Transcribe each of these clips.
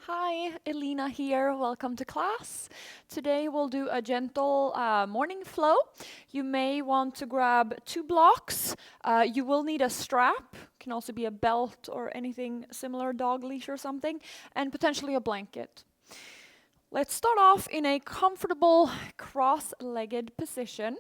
Hi, Elina here. Welcome to class. Today we'll do a gentle morning flow. You may want to grab 2 blocks. You will need a strap, can also be a belt or anything similar, dog leash or something, and potentially a blanket. Let's start off in a comfortable cross-legged position.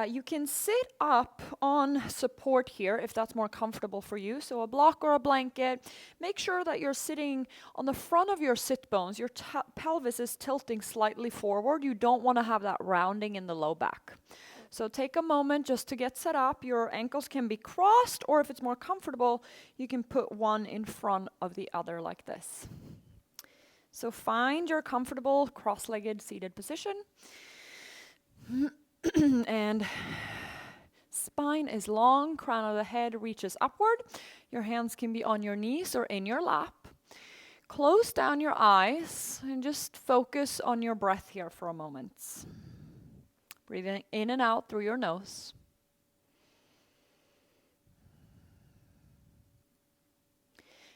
You can sit up on support here if that's more comfortable for you. So a block or a blanket. Make sure that you're sitting on the front of your sit bones. Your pelvis is tilting slightly forward. You don't want to have that rounding in the low back. So take a moment just to get set up. Your ankles can be crossed, or if it's more comfortable, you can put one in front of the other like this. So find your comfortable cross-legged seated position. And spine is long, crown of the head reaches upward. Your hands can be on your knees or in your lap. Close down your eyes and just focus on your breath here for a moment. Breathing in and out through your nose.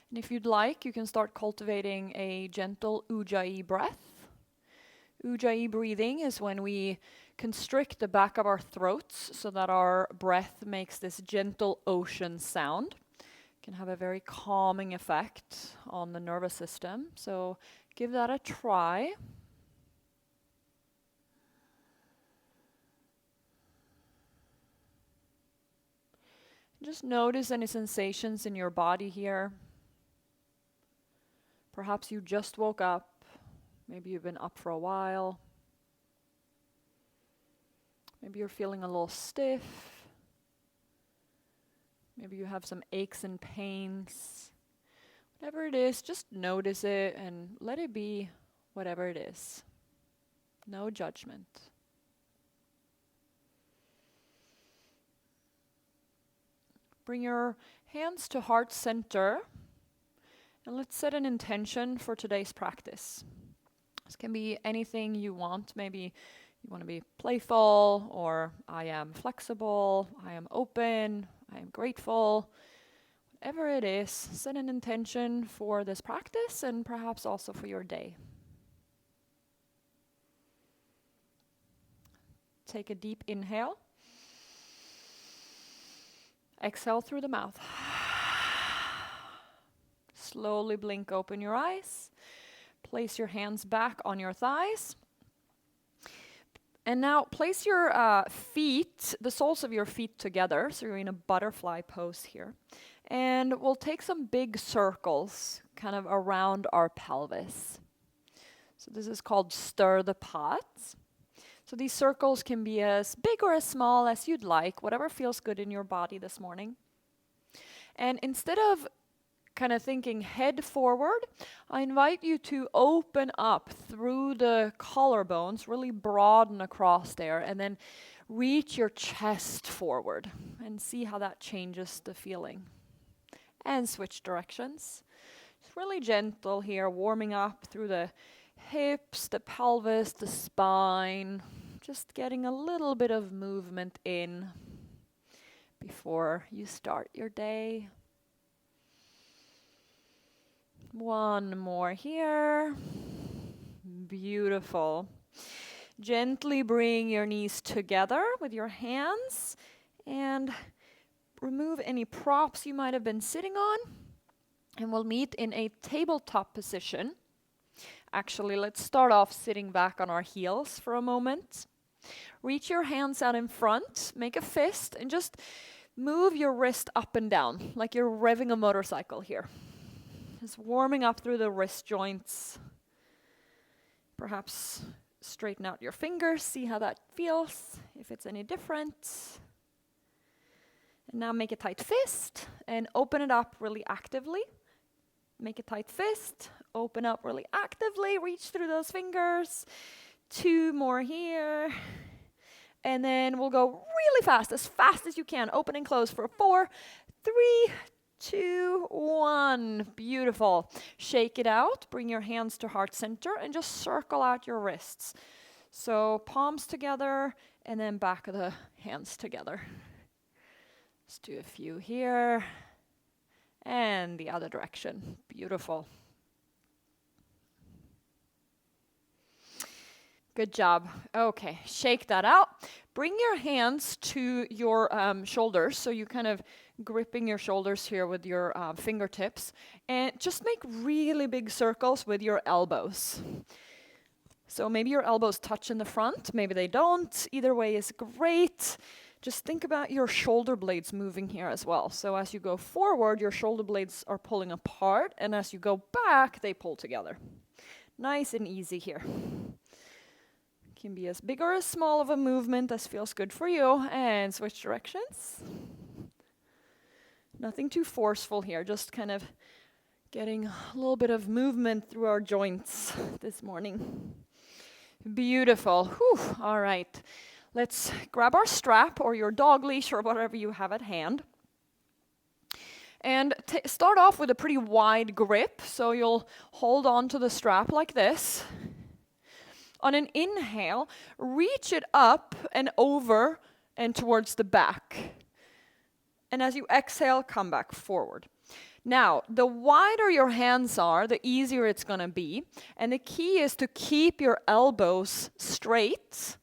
And if you'd like, you can start cultivating a gentle ujjayi breath. Ujjayi breathing is when we constrict the back of our throats so that our breath makes this gentle ocean sound. It can have a very calming effect on the nervous system. So give that a try. Just notice any sensations in your body here. Perhaps you just woke up. Maybe you've been up for a while. Maybe you're feeling a little stiff. Maybe you have some aches and pains. Whatever it is, just notice it and let it be whatever it is. No judgment. Bring your hands to heart center and let's set an intention for today's practice. This can be anything you want. Maybe you want to be playful, or I am flexible, I am open, I am grateful. Whatever it is, set an intention for this practice and perhaps also for your day. Take a deep inhale. Exhale through the mouth. Slowly blink open your eyes. Place your hands back on your thighs. And now place your feet, the soles of your feet together. So you're in a butterfly pose here. And we'll take some big circles kind of around our pelvis. So this is called stir the pot. So these circles can be as big or as small as you'd like, whatever feels good in your body this morning. And instead of kind of thinking head forward, I invite you to open up through the collarbones, really broaden across there, and then reach your chest forward and see how that changes the feeling. And switch directions. It's really gentle here, warming up through the hips, the pelvis, the spine, just getting a little bit of movement in before you start your day. One more here. Beautiful. Gently bring your knees together with your hands and remove any props you might have been sitting on. And we'll meet in a tabletop position. Actually, let's start off sitting back on our heels for a moment. Reach your hands out in front, make a fist, and just move your wrist up and down like you're revving a motorcycle here. Just warming up through the wrist joints. Perhaps straighten out your fingers, see how that feels, if it's any different. And now make a tight fist and open it up really actively. Make a tight fist, open up really actively, reach through those fingers. 2 more here. And then we'll go really fast as you can. Open and close for 4, 3, 2, 1. Beautiful. Shake it out. Bring your hands to heart center and just circle out your wrists. So palms together and then back of the hands together. Let's do a few here. And the other direction. Beautiful. Good job. Okay, shake that out. Bring your hands to your shoulders, so you kind of gripping your shoulders here with your fingertips, and just make really big circles with your elbows. So maybe your elbows touch in the front, maybe they don't. Either way is great. Just think about your shoulder blades moving here as well. So as you go forward, your shoulder blades are pulling apart, and as you go back, they pull together. Nice and easy here. Can be as big or as small of a movement as feels good for you, and switch directions. Nothing too forceful here, just kind of getting a little bit of movement through our joints this morning. Beautiful. Whew. All right. Let's grab our strap or your dog leash or whatever you have at hand. And start off with a pretty wide grip, so you'll hold on to the strap like this. On an inhale, reach it up and over and towards the back. And as you exhale, come back forward. Now, the wider your hands are, the easier it's going to be. And the key is to keep your elbows straight.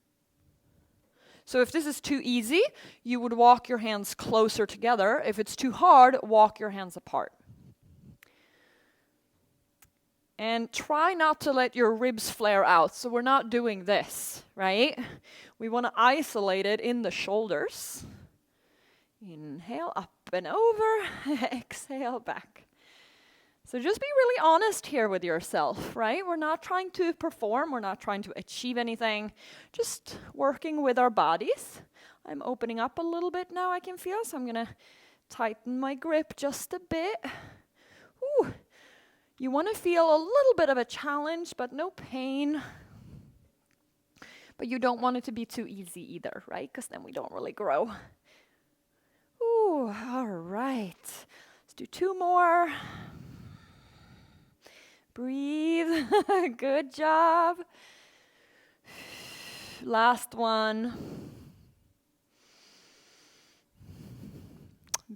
So if this is too easy, you would walk your hands closer together. If it's too hard, walk your hands apart. And try not to let your ribs flare out. So we're not doing this, right? We want to isolate it in the shoulders. Inhale, up and over. Exhale, back. So just be really honest here with yourself, right? We're not trying to perform. We're not trying to achieve anything. Just working with our bodies. I'm opening up a little bit now, I can feel. So I'm going to tighten my grip just a bit. Ooh. You want to feel a little bit of a challenge, but no pain. But you don't want it to be too easy either, right? Because then we don't really grow. Ooh, all right. Let's do 2 more. Breathe. Good job. Last one.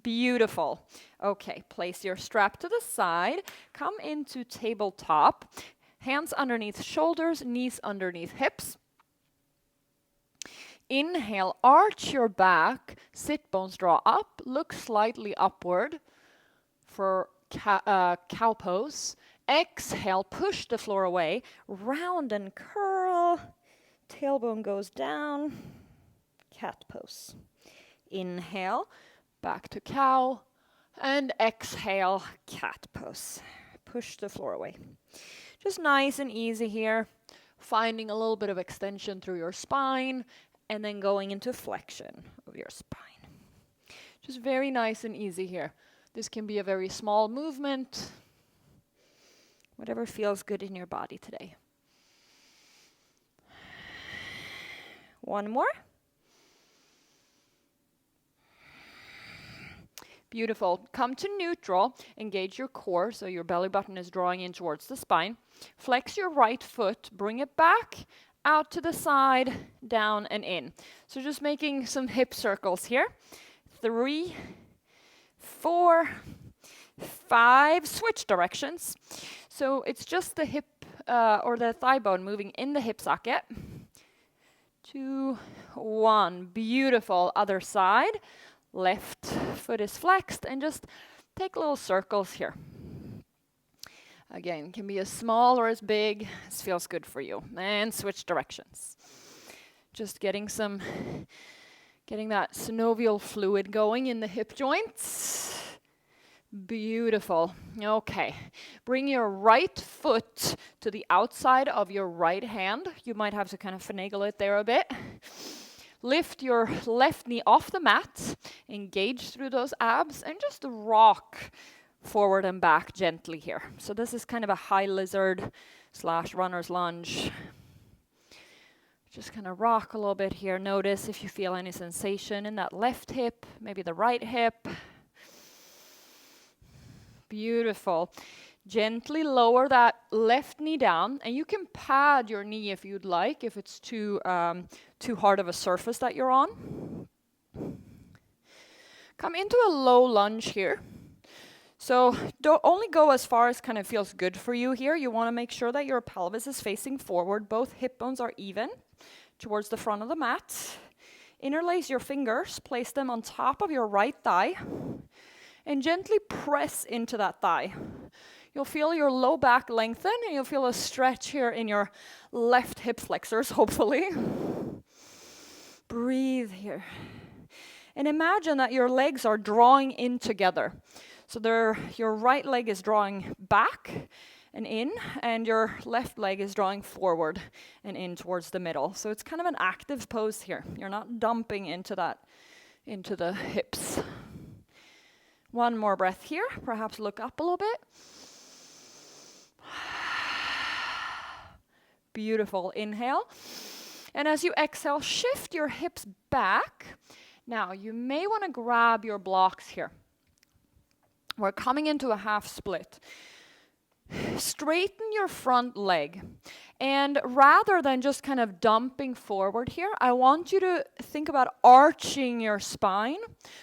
Beautiful. Okay, place your strap to the side. Come into tabletop. Hands underneath shoulders, knees underneath hips. Inhale, arch your back, sit bones draw up, look slightly upward for cow pose. Exhale, push the floor away, round and curl, tailbone goes down, cat pose. Inhale, back to cow, and exhale, cat pose. Push the floor away. Just nice and easy here, finding a little bit of extension through your spine, and then going into flexion of your spine. Just very nice and easy here. This can be a very small movement, whatever feels good in your body today. One more. Beautiful. Come to neutral. Engage your core, so your belly button is drawing in towards the spine. Flex your right foot. Bring it back, out to the side, down and in. So just making some hip circles here. 3, 4, 5. Switch directions. So it's just the hip or the thigh bone moving in the hip socket. 2, 1. Beautiful. Other side. Left foot is flexed, and just take little circles here. Again, can be as small or as big as feels good for you. And switch directions. Just getting that synovial fluid going in the hip joints. Beautiful. Okay. Bring your right foot to the outside of your right hand. You might have to kind of finagle it there a bit. Lift your left knee off the mat, engage through those abs, and just rock forward and back gently here. So this is kind of a high lizard / runner's lunge. Just kind of rock a little bit here. Notice if you feel any sensation in that left hip, maybe the right hip. Beautiful. Gently lower that left knee down, and you can pad your knee if you'd like, if it's too hard of a surface that you're on. Come into a low lunge here. So don't only go as far as kind of feels good for you here. You want to make sure that your pelvis is facing forward. Both hip bones are even towards the front of the mat. Interlace your fingers, place them on top of your right thigh, and gently press into that thigh. You'll feel your low back lengthen, and you'll feel a stretch here in your left hip flexors, hopefully. Breathe here. And imagine that your legs are drawing in together. So your right leg is drawing back and in, and your left leg is drawing forward and in towards the middle. So it's kind of an active pose here. You're not dumping into the hips. One more breath here. Perhaps look up a little bit. Beautiful. Inhale. And as you exhale, shift your hips back. Now, you may want to grab your blocks here. We're coming into a half split. Straighten your front leg. And rather than just kind of dumping forward here, I want you to think about arching your spine.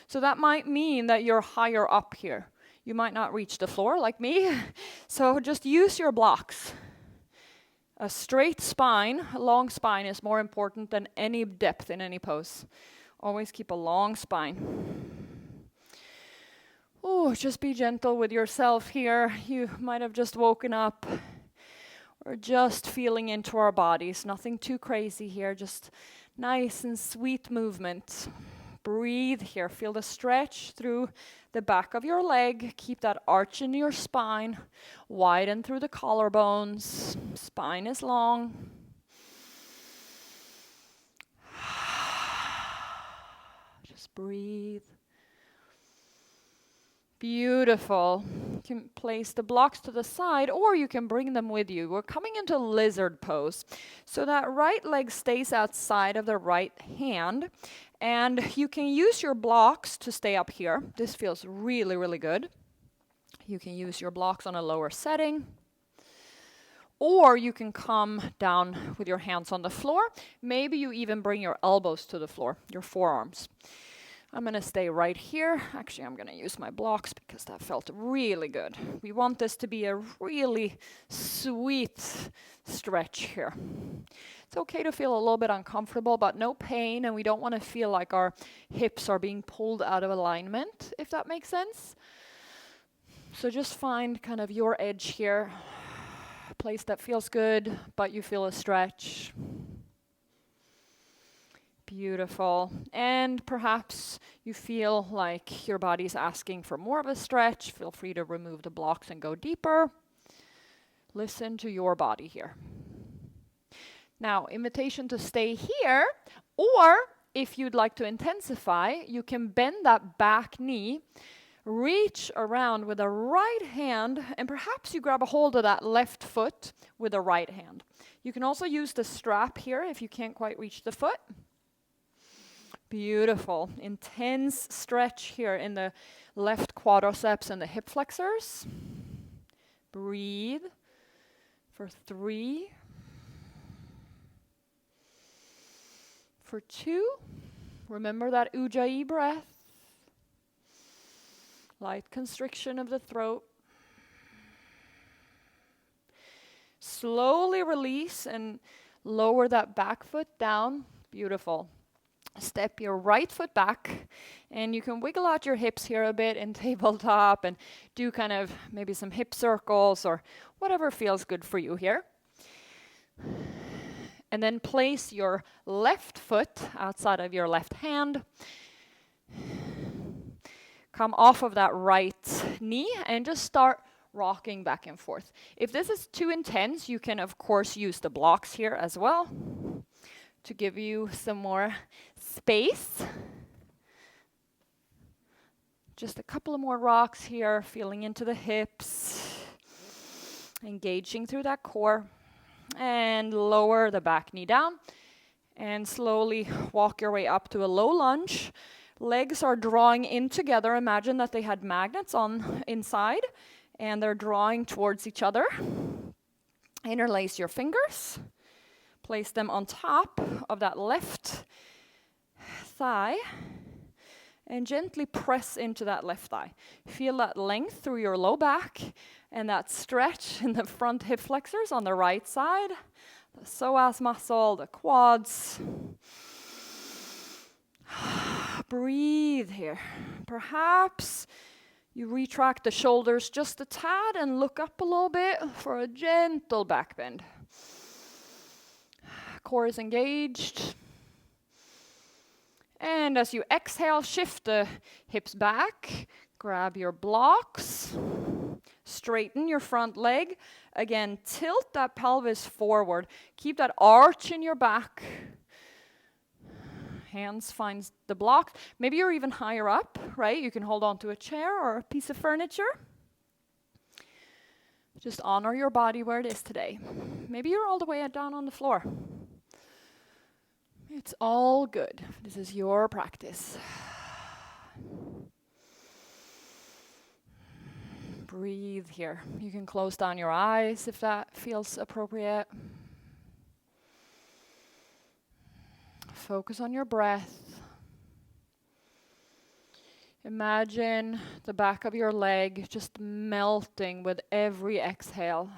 So that might mean that you're higher up here. You might not reach the floor like me. So just use your blocks. A straight spine, a long spine is more important than any depth in any pose. Always keep a long spine. Oh, just be gentle with yourself here. You might have just woken up. We're just feeling into our bodies. Nothing too crazy here. Just nice and sweet movement. Breathe here. Feel the stretch through the back of your leg. Keep that arch in your spine. Widen through the collarbones. Spine is long. Just breathe. Beautiful. You can place the blocks to the side, or you can bring them with you. We're coming into lizard pose. So that right leg stays outside of the right hand, and you can use your blocks to stay up here. This feels really, really good. You can use your blocks on a lower setting, or you can come down with your hands on the floor. Maybe you even bring your elbows to the floor, your forearms. I'm going to stay right here. Actually, I'm going to use my blocks because that felt really good. We want this to be a really sweet stretch here. It's okay to feel a little bit uncomfortable, but no pain, and we don't want to feel like our hips are being pulled out of alignment, if that makes sense. So just find kind of your edge here, a place that feels good, but you feel a stretch. Beautiful. And perhaps you feel like your body's asking for more of a stretch. Feel free to remove the blocks and go deeper. Listen to your body here. Now, invitation to stay here, or if you'd like to intensify, you can bend that back knee, reach around with the right hand, and perhaps you grab a hold of that left foot with the right hand. You can also use the strap here if you can't quite reach the foot. Beautiful. Intense stretch here in the left quadriceps and the hip flexors. Breathe for 3. For 2. Remember that ujjayi breath. Light constriction of the throat. Slowly release and lower that back foot down. Beautiful. Step your right foot back, and you can wiggle out your hips here a bit in tabletop and do kind of maybe some hip circles or whatever feels good for you here. And then place your left foot outside of your left hand. Come off of that right knee and just start rocking back and forth. If this is too intense, you can of course use the blocks here as well to give you some more space. Just a couple of more rocks here, feeling into the hips, engaging through that core, and lower the back knee down, and slowly walk your way up to a low lunge. Legs are drawing in together. Imagine that they had magnets on inside, and they're drawing towards each other. Interlace your fingers. Place them on top of that left thigh and gently press into that left thigh. Feel that length through your low back and that stretch in the front hip flexors on the right side. The psoas muscle, the quads. Breathe here. Perhaps you retract the shoulders just a tad and look up a little bit for a gentle back bend. Core is engaged. And as you exhale, shift the hips back. Grab your blocks. Straighten your front leg. Again, tilt that pelvis forward. Keep that arch in your back. Hands find the block. Maybe you're even higher up, right? You can hold on to a chair or a piece of furniture. Just honor your body where it is today. Maybe you're all the way down on the floor. It's all good. This is your practice. Breathe here. You can close down your eyes if that feels appropriate. Focus on your breath. Imagine the back of your leg just melting with every exhale.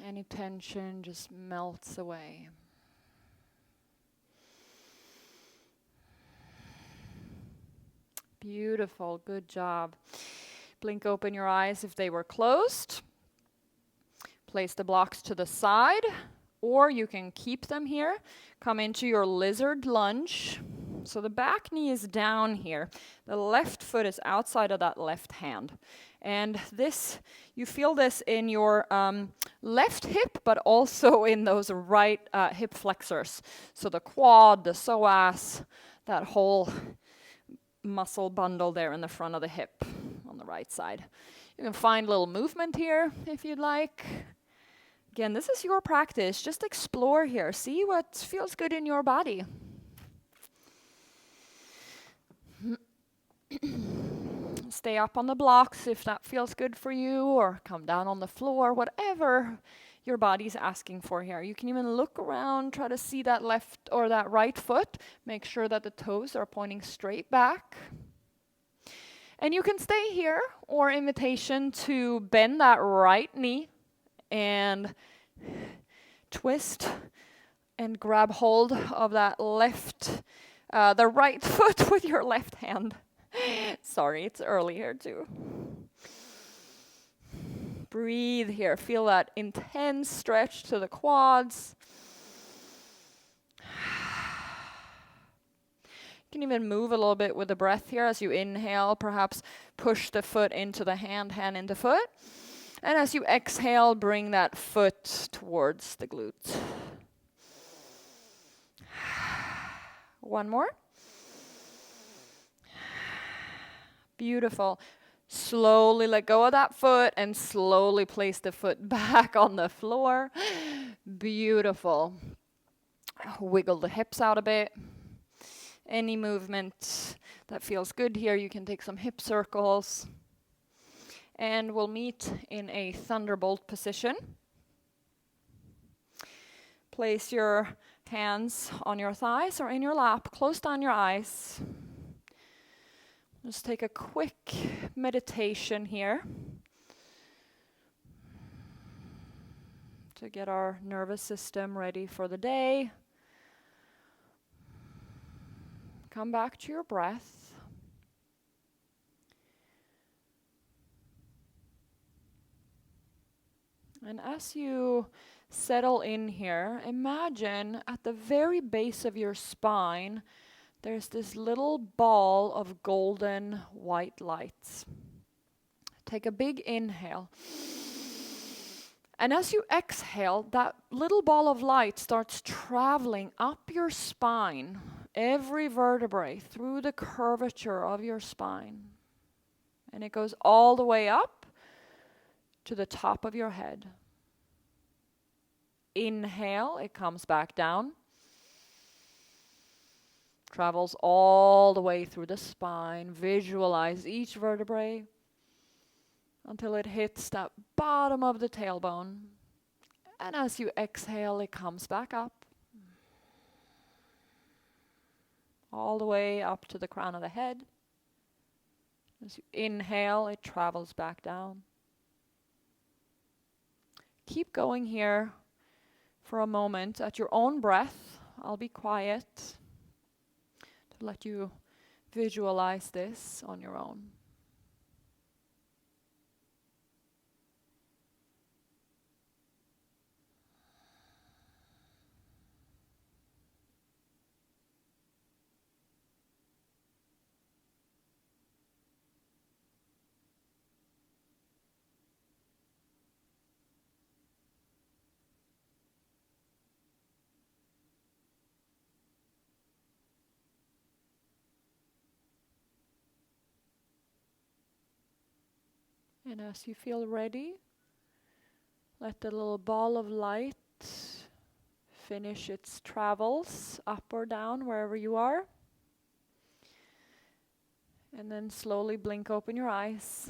Any tension just melts away. Beautiful, good job. Blink open your eyes if they were closed. Place the blocks to the side, or you can keep them here. Come into your lizard lunge. So the back knee is down here. The left foot is outside of that left hand. And this, you feel this in your left hip, but also in those right hip flexors. So the quad, the psoas, that whole muscle bundle there in the front of the hip on the right side. You can find a little movement here if you'd like. Again, this is your practice. Just explore here. See what feels good in your body. Stay up on the blocks if that feels good for you, or come down on the floor, whatever your body's asking for here. You can even look around, try to see that left or that right foot. Make sure that the toes are pointing straight back. And you can stay here, or invitation to bend that right knee and twist and grab hold of that left, the right foot with your left hand. Sorry, it's early here too. Breathe here. Feel that intense stretch to the quads. You can even move a little bit with the breath here as you inhale. Perhaps push the foot into the hand into foot. And as you exhale, bring that foot towards the glutes. One more. Beautiful. Slowly let go of that foot and slowly place the foot back on the floor. Beautiful. Wiggle the hips out a bit. Any movement that feels good here, you can take some hip circles. And we'll meet in a thunderbolt position. Place your hands on your thighs or in your lap. Close down your eyes. Just take a quick meditation here to get our nervous system ready for the day. Come back to your breath. And as you settle in here, imagine at the very base of your spine, there's this little ball of golden white lights. Take a big inhale. And as you exhale, that little ball of light starts traveling up your spine, every vertebrae, through the curvature of your spine. And it goes all the way up to the top of your head. Inhale, it comes back down. Travels all the way through the spine. Visualize each vertebrae until it hits that bottom of the tailbone. And as you exhale, it comes back up. all the way up to the crown of the head. As you inhale, it travels back down. Keep going here for a moment at your own breath. I'll be quiet to let you visualize this on your own. And as you feel ready, let the little ball of light finish its travels up or down wherever you are. And then slowly blink open your eyes.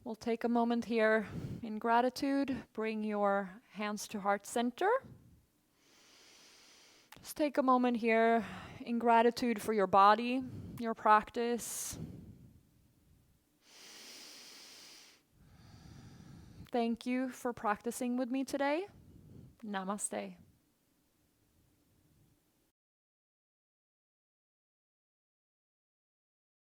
We'll take a moment here in gratitude. Bring your hands to heart center. Just take a moment here in gratitude for your body, your practice. Thank you for practicing with me today. Namaste.